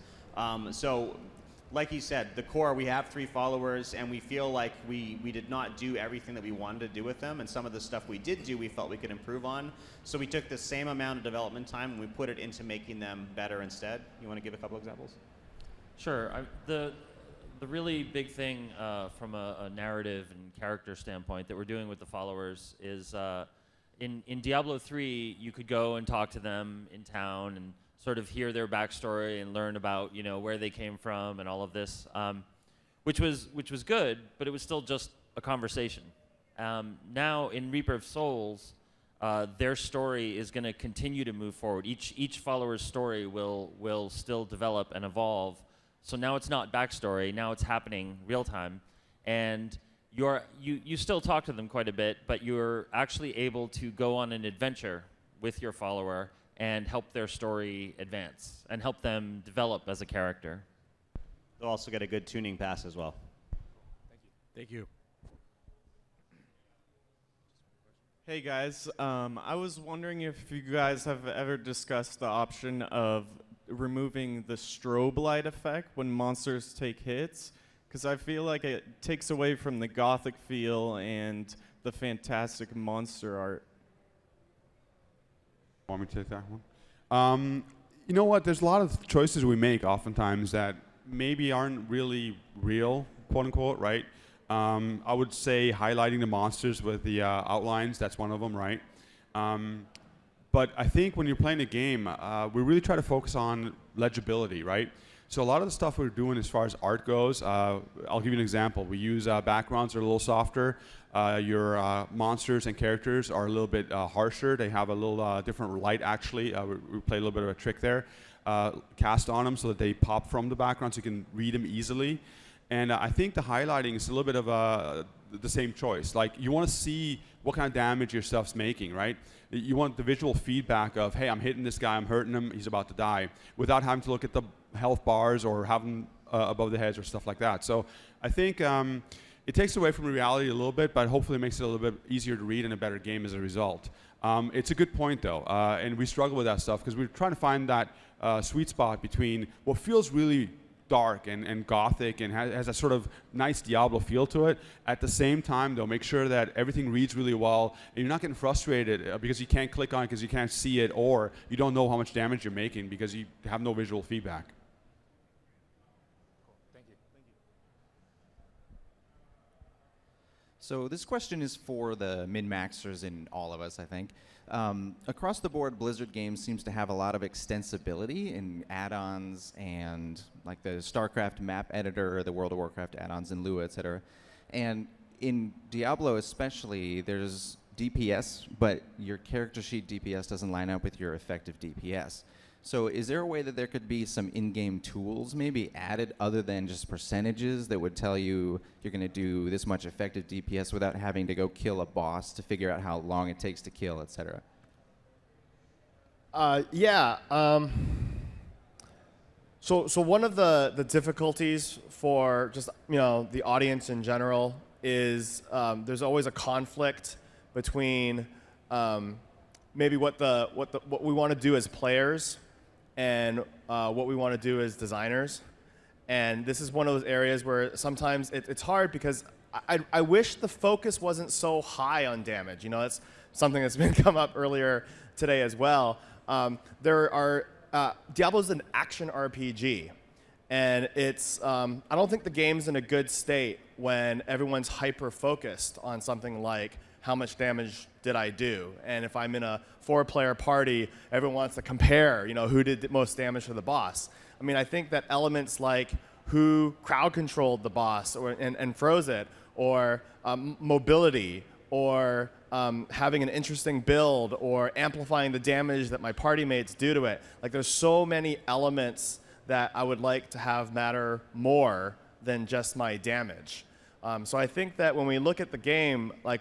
So like he said, the core, we have 3 followers, and we feel like we did not do everything that we wanted to do with them, and some of the stuff we did do we felt we could improve on. So we took the same amount of development time and we put it into making them better instead. You want to give a couple examples? Sure. The really big thing from a narrative and character standpoint that we're doing with the followers is in Diablo 3, you could go and talk to them in town and sort of hear their backstory and learn about, you know, where they came from and all of this, which was good, but it was still just a conversation. Now in Reaper of Souls, their story is going to continue to move forward. Each follower's story will still develop and evolve. So now it's not backstory. Now it's happening real time, and you still talk to them quite a bit, but you're actually able to go on an adventure with your follower and help their story advance and help them develop as a character. They'll also get a good tuning pass as well. Thank you. Hey guys, I was wondering if you guys have ever discussed the option of removing the strobe light effect when monsters take hits, because I feel like it takes away from the gothic feel and the fantastic monster art. Want me to take that one? You know what? There's a lot of choices we make oftentimes that maybe aren't really real, quote unquote, right? I would say highlighting the monsters with the outlines, that's one of them, right? But I think when you're playing a game, we really try to focus on legibility, right? So a lot of the stuff we're doing as far as art goes, I'll give you an example. We use backgrounds that are a little softer. Your monsters and characters are a little bit harsher. They have a little different light, actually. We play a little bit of a trick there. Cast on them so that they pop from the background so you can read them easily. And I think the highlighting is a little bit of the same choice. Like, you want to see what kind of damage your stuff's making, right? You want the visual feedback of, hey, I'm hitting this guy, I'm hurting him, he's about to die, without having to look at the health bars or have them above the heads or stuff like that. So I think it takes away from the reality a little bit, but hopefully it makes it a little bit easier to read and a better game as a result. It's a good point, though, and we struggle with that stuff because we're trying to find that sweet spot between what feels really dark and gothic and has a sort of nice Diablo feel to it. At the same time, though, make sure that everything reads really well and you're not getting frustrated because you can't click on it because you can't see it, or you don't know how much damage you're making because you have no visual feedback. So this question is for the min-maxers in all of us, I think. Across the board, Blizzard games seems to have a lot of extensibility in add-ons and like the StarCraft map editor or the World of Warcraft add-ons in Lua, etc. And in Diablo especially, there's DPS, but your character sheet DPS doesn't line up with your effective DPS. So is there a way that there could be some in-game tools maybe added other than just percentages that would tell you you're going to do this much effective DPS without having to go kill a boss to figure out how long it takes to kill, etc.? Yeah. So one of the difficulties for just the audience in general is there's always a conflict between maybe what we want to do as players and what we want to do as designers. And this is one of those areas where sometimes it's hard because I wish the focus wasn't so high on damage. You know, that's something that's been come up earlier today as well. Diablo's an action RPG. And it's, I don't think the game's in a good state when everyone's hyper-focused on something like how much damage did I do? And if I'm in a 4-player party, everyone wants to compare, you know, who did the most damage to the boss. I mean, I think that elements like who crowd-controlled the boss and froze it, or mobility, or having an interesting build, or amplifying the damage that my party mates do to it. Like, there's so many elements that I would like to have matter more than just my damage. So I think that when we look at the game, like,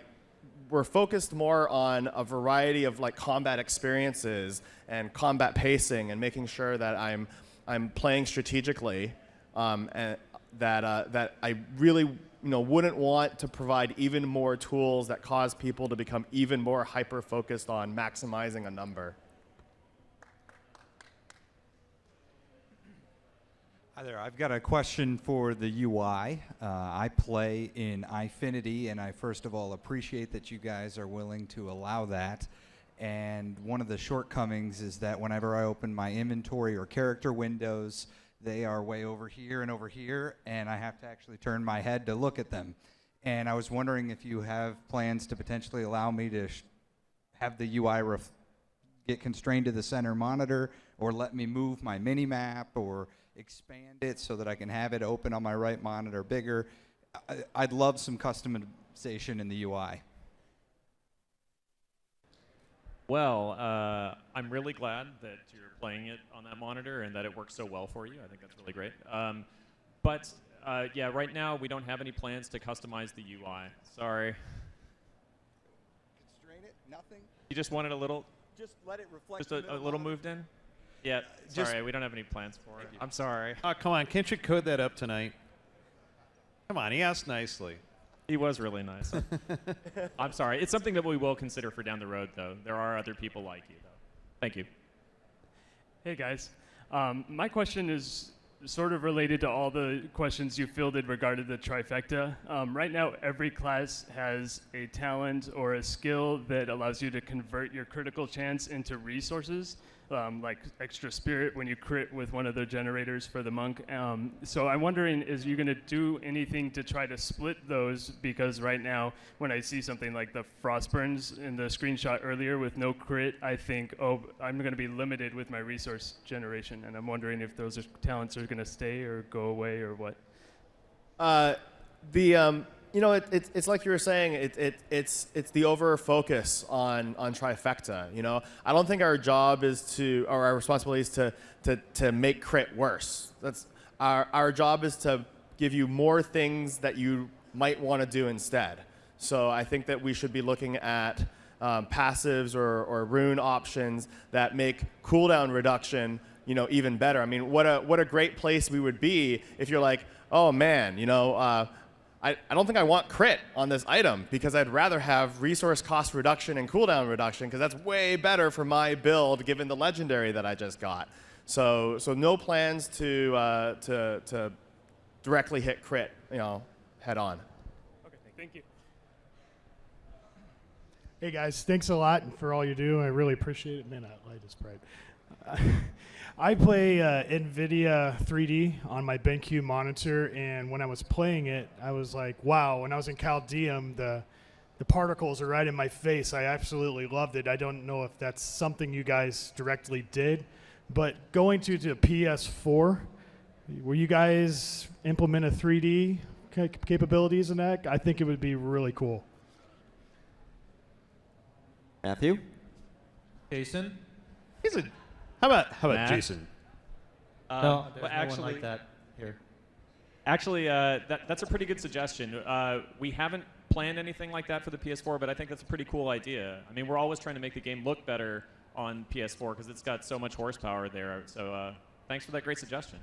we're focused more on a variety of like combat experiences and combat pacing and making sure that I'm playing strategically, and that I really wouldn't want to provide even more tools that cause people to become even more hyper focused on maximizing a number. Hi there. I've got a question for the UI. I play in Eyefinity, and I first of all appreciate that you guys are willing to allow that. And one of the shortcomings is that whenever I open my inventory or character windows, they are way over here, and I have to actually turn my head to look at them. And I was wondering if you have plans to potentially allow me to have the UI get constrained to the center monitor, or let me move my mini-map, or expand it so that I can have it open on my right monitor bigger. I'd love some customization in the UI. Well, I'm really glad that you're playing it on that monitor and that it works so well for you. I think that's really great. But yeah, right now we don't have any plans to customize the UI. Sorry. Constrain it? Nothing? You just wanted a little... Just let it reflect Just a little moved in? Yeah, sorry, we don't have any plans for it. I'm sorry. Oh, come on, can't you code that up tonight? Come on, he asked nicely. He was really nice. I'm sorry. It's something that we will consider for down the road, though. There are other people like you, though. Thank you. Hey, guys. My question is sort of related to all the questions you fielded regarding the trifecta. Right now, every class has a talent or a skill that allows you to convert your critical chance into resources, like extra spirit when you crit with one of the generators for the monk. So I'm wondering, is you going to do anything to try to split those? Because right now, when I see something like the Frostburns in the screenshot earlier with no crit, I think, oh, I'm going to be limited with my resource generation. And I'm wondering if those talents are going to stay or go away or what. You know, it's like you were saying. It's the over focus on trifecta. You know, I don't think our job is to, or our responsibility is to make crit worse. That's our job is to give you more things that you might want to do instead. So I think that we should be looking at passives or rune options that make cooldown reduction, you know, even better. I mean, what a great place we would be if you're like, oh man, you know. I don't think I want crit on this item because I'd rather have resource cost reduction and cooldown reduction because that's way better for my build given the legendary that I just got. So no plans to directly hit crit, you know, head on. Okay, thank you. Hey guys, thanks a lot for all you do. I really appreciate it. Man, that light is bright. I play NVIDIA 3D on my BenQ monitor, and when I was playing it, I was like, wow, when I was in Chaldeum, the particles are right in my face. I absolutely loved it. I don't know if that's something you guys directly did, but going to the PS4, will you guys implement a 3D capabilities in that? I think it would be really cool. Matthew? Jason? How about Matt? Jason? No, there's well, no actually, one like that here. Actually, that's a pretty good suggestion. We haven't planned anything like that for the PS4, but I think that's a pretty cool idea. I mean, we're always trying to make the game look better on PS4 because it's got so much horsepower there. So thanks for that great suggestion.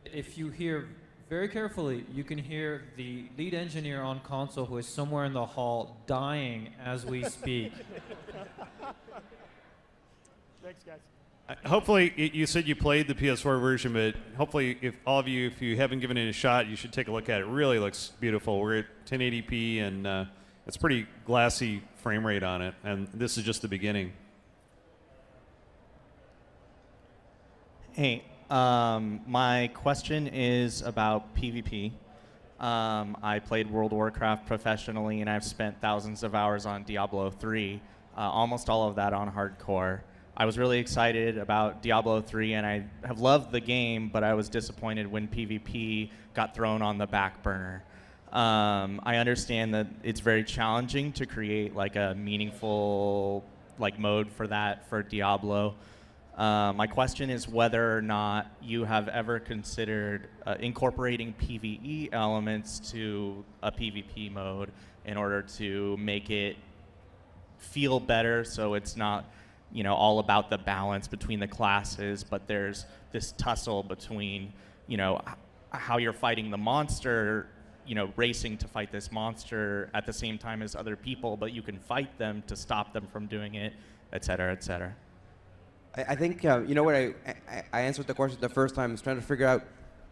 If you hear very carefully, you can hear the lead engineer on console, who is somewhere in the hall, dying as we speak. Thanks, guys. Hopefully, you said you played the PS4 version, but hopefully, if all of you, if you haven't given it a shot, you should take a look at it. It really looks beautiful. We're at 1080p, and it's pretty glassy frame rate on it, and this is just the beginning. Hey, my question is about PvP. I played World of Warcraft professionally, and I've spent thousands of hours on Diablo 3, almost all of that on hardcore. I was really excited about Diablo 3, and I have loved the game, but I was disappointed when PvP got thrown on the back burner. I understand that it's very challenging to create like a meaningful mode for that for Diablo. My question is whether or not you have ever considered incorporating PvE elements to a PvP mode in order to make it feel better, so it's not all about the balance between the classes, but there's this tussle between, how you're fighting the monster, racing to fight this monster at the same time as other people, but you can fight them to stop them from doing it, et cetera, et cetera. I think, what I answered the question the first time. I was trying to figure out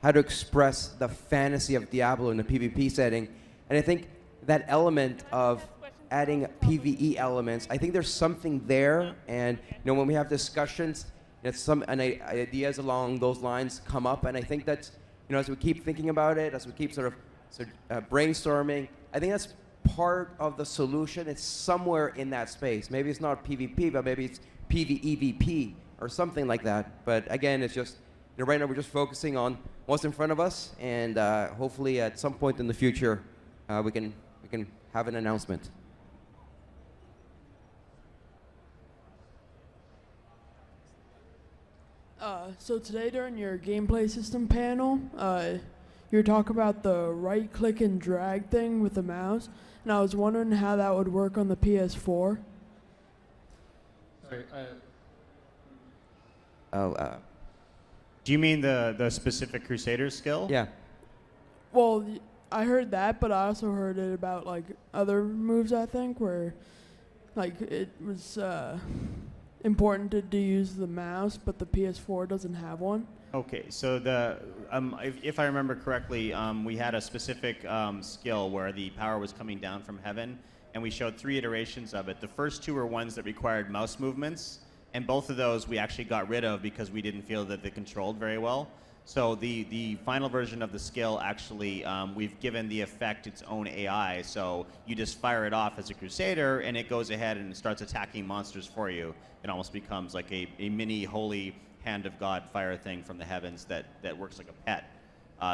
how to express the fantasy of Diablo in a PvP setting. And I think that element of adding PvE elements, I think there's something there. And, when we have discussions, ideas along those lines come up. And I think that, as we keep thinking about it, as we keep sort of brainstorming, I think that's part of the solution. It's somewhere in that space. Maybe it's not PvP, but maybe it's PvEVP or something like that. But again, it's just, right now we're just focusing on what's in front of us, and hopefully at some point in the future we can have an announcement. So today during your gameplay system panel, you were talking about the right click and drag thing with the mouse, and I was wondering how that would work on the PS4. Sorry, Do you mean the specific Crusaders skill? Yeah. Well, I heard that, but I also heard it about other moves, I think, where it was important to use the mouse, but the PS4 doesn't have one. Okay, so if I remember correctly, we had a specific skill where the power was coming down from heaven, and we showed 3 iterations of it. The first 2 were ones that required mouse movements, and both of those we actually got rid of because we didn't feel that they controlled very well. So the final version of the skill, actually, we've given the effect its own AI, so you just fire it off as a Crusader, and it goes ahead and starts attacking monsters for you. It almost becomes like a mini holy hand of God fire thing from the heavens that works like a pet.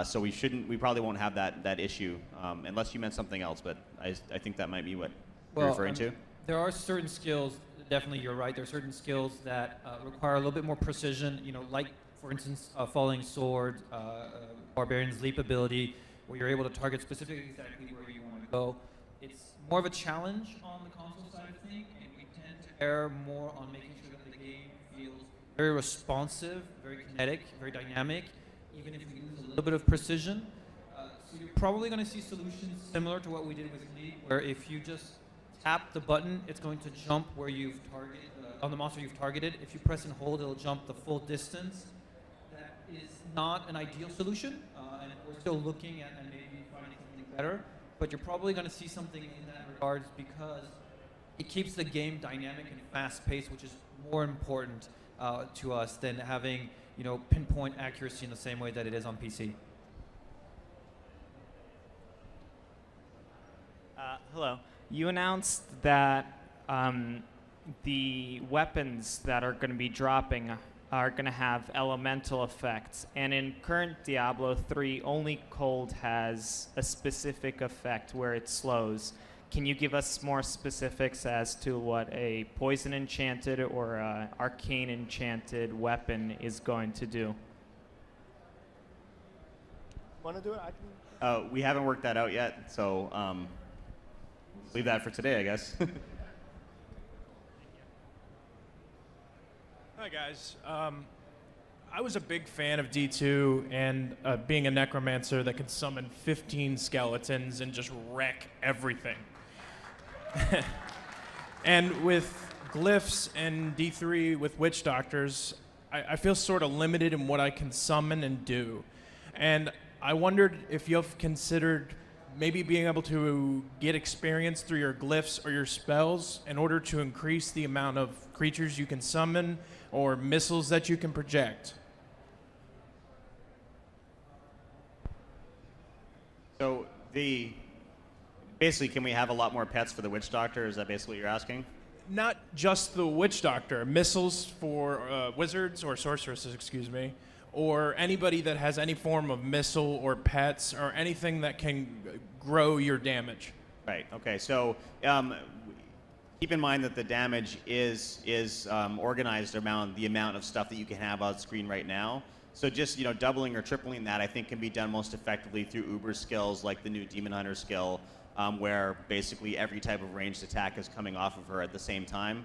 So we probably won't have that issue, unless you meant something else, but I think that might be what you're referring to. There are certain skills, definitely you're right, there are certain skills that require a little bit more precision, like, for instance, Falling Sword, Barbarian's Leap ability, where you're able to target specifically exactly where you want to go. It's more of a challenge on the console side of things, and we tend to err more on making sure that the game feels very responsive, very kinetic, very dynamic, even if we lose a little bit of precision. So you're probably going to see solutions similar to what we did with Leap, where if you just tap the button, it's going to jump where you've targeted, on the monster you've targeted. If you press and hold, it'll jump the full distance. That is not an ideal solution, and we're still looking at and maybe finding something better, but you're probably going to see something in that regards because it keeps the game dynamic and fast-paced, which is more important to us than having pinpoint accuracy in the same way that it is on PC. Hello. You announced that the weapons that are going to be dropping are going to have elemental effects. And in current Diablo 3, only cold has a specific effect where it slows. Can you give us more specifics as to what a poison enchanted or arcane enchanted weapon is going to do? Want to do it? I can. We haven't worked that out yet, so leave that for today, I guess. Hi guys. I was a big fan of D2 and being a necromancer that could summon 15 skeletons and just wreck everything. And with glyphs and D3 with witch doctors, I feel sort of limited in what I can summon and do. And I wondered if you've considered maybe being able to get experience through your glyphs or your spells in order to increase the amount of creatures you can summon or missiles that you can project. So basically, can we have a lot more pets for the witch doctor? Is that basically what you're asking? Not just the witch doctor, missiles for wizards or sorceresses, excuse me, or anybody that has any form of missile or pets or anything that can grow your damage. Right. Okay. So keep in mind that the damage is organized around the amount of stuff that you can have on screen right now. So just doubling or tripling that, I think, can be done most effectively through Uber skills like the new Demon Hunter skill, where basically every type of ranged attack is coming off of her at the same time.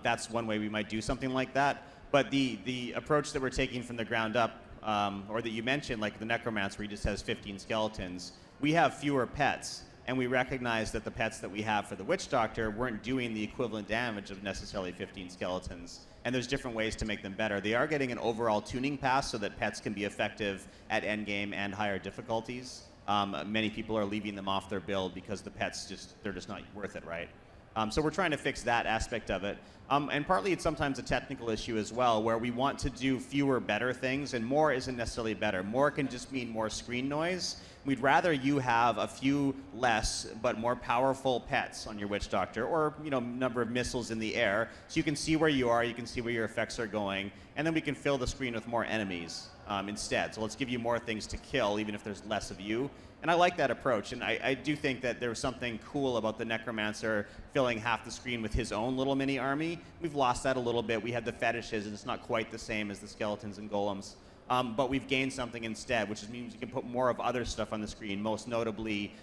That's one way we might do something like that. But the approach that we're taking from the ground up, or that you mentioned, like the Necromancer, where he just has 15 skeletons, we have fewer pets, and we recognize that the pets that we have for the Witch Doctor weren't doing the equivalent damage of necessarily 15 skeletons. And there's different ways to make them better. They are getting an overall tuning pass so that pets can be effective at endgame and higher difficulties. Many people are leaving them off their build because the pets they're just not worth it, right? So we're trying to fix that aspect of it. And partly it's sometimes a technical issue as well, where we want to do fewer better things, and more isn't necessarily better. More can just mean more screen noise. We'd rather you have a few less but more powerful pets on your Witch Doctor, or number of missiles in the air, so you can see where you are, you can see where your effects are going, and then we can fill the screen with more enemies instead. So let's give you more things to kill, even if there's less of you. And I like that approach, and I do think that there's something cool about the Necromancer filling half the screen with his own little mini army. We've lost that a little bit. We had the fetishes, and it's not quite the same as the skeletons and golems. But we've gained something instead, which means you can put more of other stuff on the screen, most notably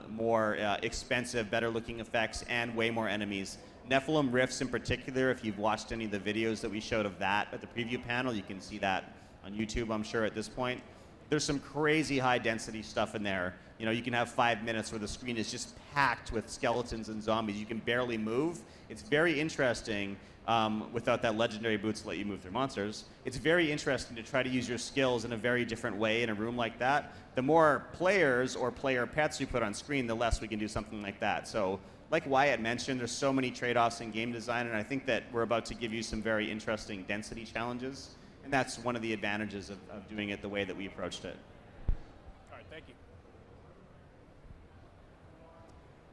more expensive, better-looking effects, and way more enemies. Nephilim Rifts in particular, if you've watched any of the videos that we showed of that at the preview panel, you can see that on YouTube, I'm sure, at this point. There's some crazy high-density stuff in there. You can have 5 minutes where the screen is just packed with skeletons and zombies. You can barely move. It's very interesting. Without that legendary boots to let you move through monsters. It's very interesting to try to use your skills in a very different way in a room like that. The more players or player pets you put on screen, the less we can do something like that. So like Wyatt mentioned, there's so many trade-offs in game design, and I think that we're about to give you some very interesting density challenges, and that's one of the advantages of doing it the way that we approached it. All right, thank you.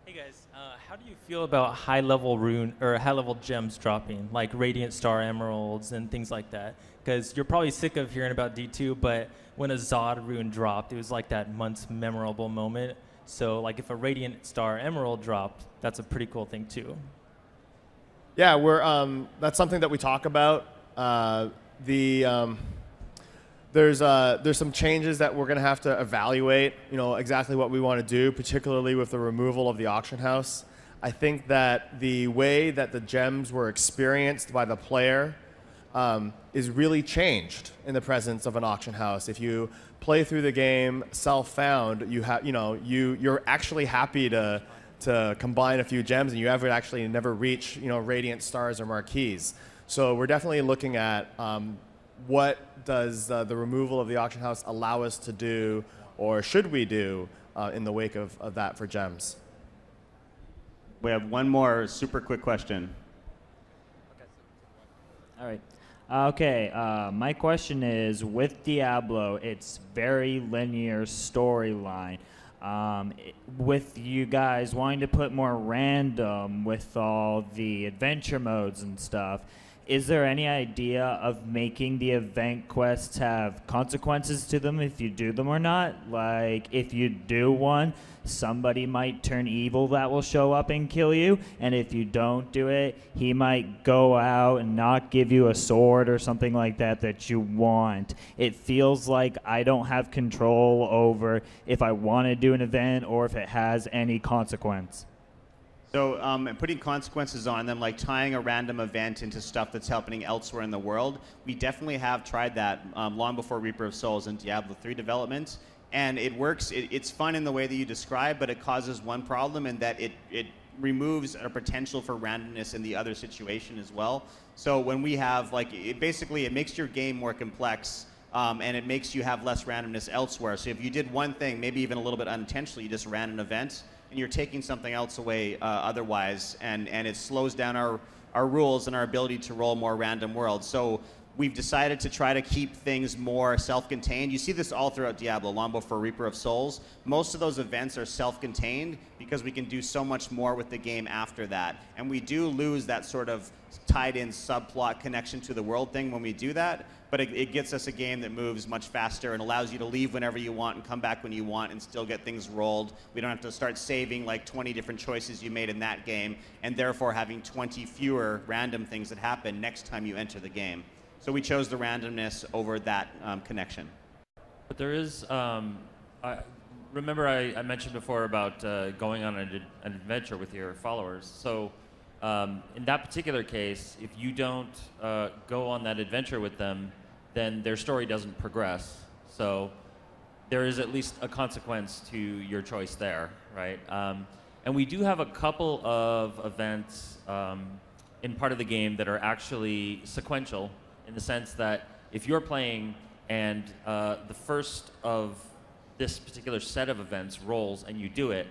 Hey guys, how do you feel about high-level rune or high-level gems dropping, like Radiant Star Emeralds and things like that? Because you're probably sick of hearing about D2, but when a Zod rune dropped, it was like that month's memorable moment. So, like, if a Radiant Star Emerald dropped, that's a pretty cool thing too. Yeah, that's something that we talk about. There's some changes that we're going to have to evaluate, exactly what we want to do, particularly with the removal of the auction house. I think that the way that the gems were experienced by the player is really changed in the presence of an auction house. If you play through the game self-found, you're actually happy to combine a few gems, and you actually never reach radiant stars or marquees. So we're definitely looking at what does the removal of the auction house allow us to do, or should we do, in the wake of that for gems? We have one more super quick question. All right. Okay, my question is, with Diablo, it's very linear storyline. With you guys wanting to put more random with all the adventure modes and stuff, is there any idea of making the event quests have consequences to them if you do them or not? Like, if you do one, somebody might turn evil that will show up and kill you, and if you don't do it, he might go out and not give you a sword or something like that you want. It feels like I don't have control over if I want to do an event or if it has any consequence. So and putting consequences on them, like tying a random event into stuff that's happening elsewhere in the world, we definitely have tried that long before Reaper of Souls and Diablo 3 development. And it works. It's fun in the way that you describe, but it causes one problem in that it removes a potential for randomness in the other situation as well. So when we have, like, it makes your game more complex, and it makes you have less randomness elsewhere. So if you did one thing, maybe even a little bit unintentionally, you just ran an event, and you're taking something else away otherwise, and it slows down our rules and our ability to roll more random worlds. So we've decided to try to keep things more self-contained. You see this all throughout Diablo, long before Reaper of Souls. Most of those events are self-contained because we can do so much more with the game after that. And we do lose that sort of tied-in subplot connection to the world thing when we do that, but it gets us a game that moves much faster and allows you to leave whenever you want and come back when you want and still get things rolled. We don't have to start saving like 20 different choices you made in that game, and therefore having 20 fewer random things that happen next time you enter the game. So we chose the randomness over that connection. But there is, remember I mentioned before about going on an adventure with your followers. So in that particular case, if you don't go on that adventure with them, then their story doesn't progress. So there is at least a consequence to your choice there, right? And we do have a couple of events in part of the game that are actually sequential, in the sense that if you're playing and the first of this particular set of events rolls and you do it,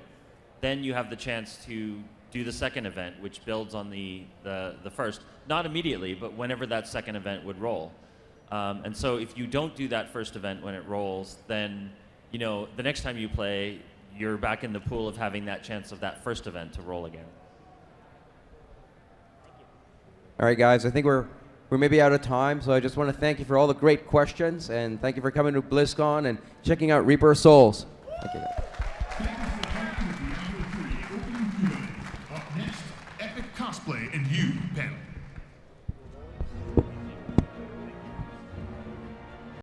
then you have the chance to do the second event, which builds on the first. Not immediately, but whenever that second event would roll. And so if you don't do that first event when it rolls, then the next time you play, you're back in the pool of having that chance of that first event to roll again. All right, guys, I think we're maybe out of time, so I just want to thank you for all the great questions, and thank you for coming to BlizzCon and checking out Reaper of Souls. Thank you, guys. Up next, epic cosplay and you panel.